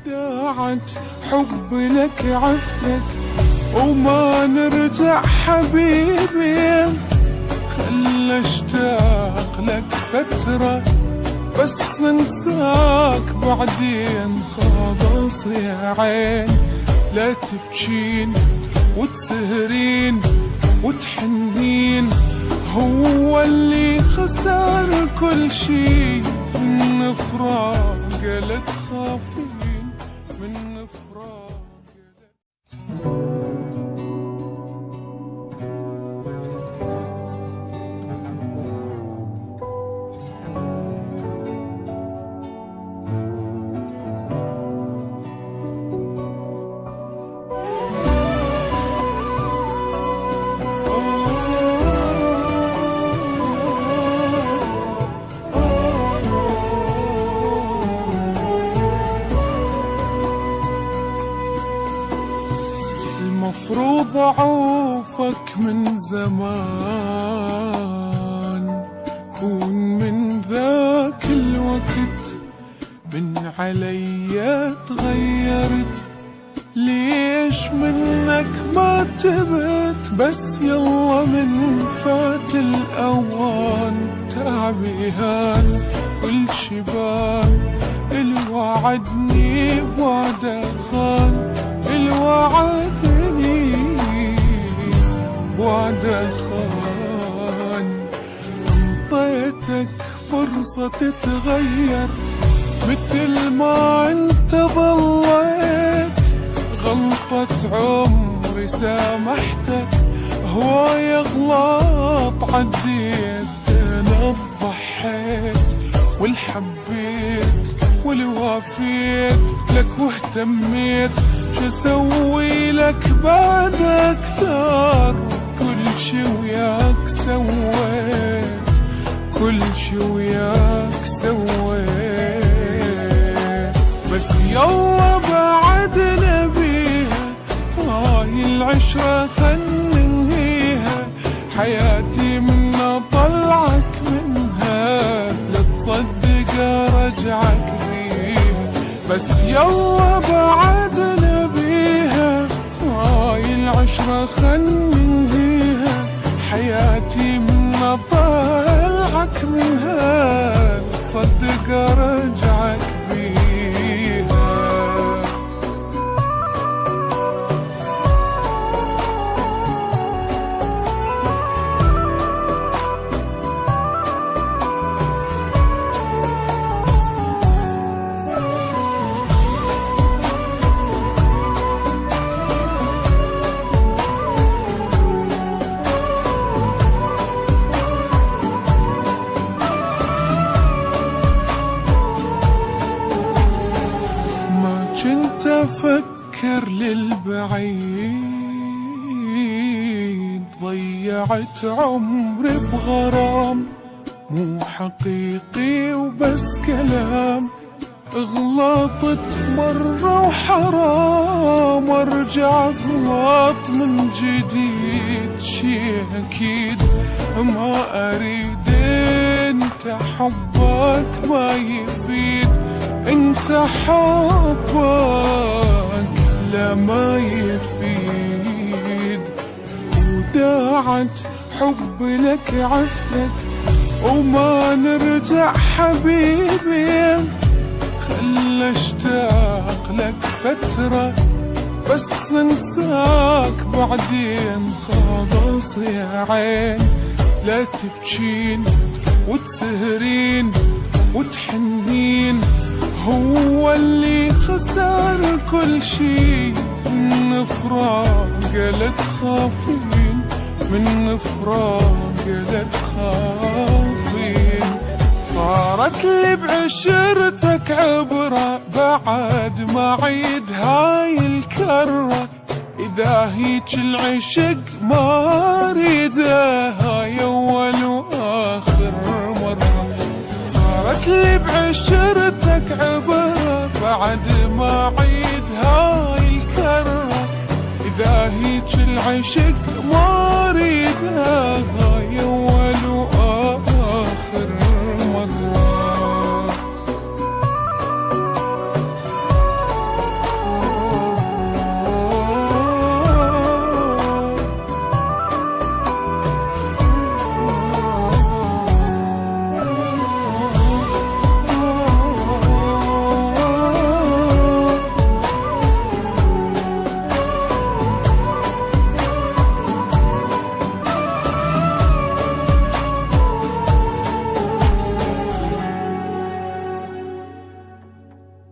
وداعت حب لك عفتك وما نرجع حبيبي، خل اشتاق لك فترة بس انساك بعدين. خلاص يا عين لا تبكين وتسهرين وتحنين، هو اللي خسر كل شي من فراق لا تخافين من فراق. المفروض أعوفك من زمان، كون من ذاك الوقت من علي تغيرت، ليش منك ما تبت بس يلا من فات الأوان. تعبي هان كل شبان الوعدني بوعده خان، الوعدني بوعده خان. انطيتك فرصة تتغير مثل ما انت ضليت، غلطة عمري سامحتك هواي غلط عديت. انا ضحيت والحبيت والوافيت لك واهتميت، شسوي لك بعد اكثر؟ كل شي وياك سويت، كل شي وياك سويت، بس يلا بعد نبيها هاي العشرة خل ننهيها. حياتي من طلعك منها لا تصدق رجعك فيها، بس يلا بعد نبيها هاي العشرة خل ننهيها. حياتي من طلعك منها تصدق رجعك بيها. كنت أفكر للبعيد، ضيعت عمري بغرام مو حقيقي وبس كلام. غلطت مرة وحرام ارجع غلط من جديد، شي أكيد ما أريد. انت حبك ما يفيد، انت حبك لا ما يفيد. وداعت حب لك عفتك وما نرجع حبيبي، خل اشتاق لك فترة بس انساك بعدين. خلاص يا عين لا تبكين وتسهرين وتحنين، هو اللي خسر كل شي من فراق لا تخافين من فراق لا تخافين. صارت لي بعشرتك عبرة بعد ما عيد هاي الكرة، إذا هيج العشق ما أريده هاي أول وآخر مرة. صارت لي بعشرتك عبرة بعد ما عيد هاي الكرة، إذا هيج العشق ما أريده هاي أول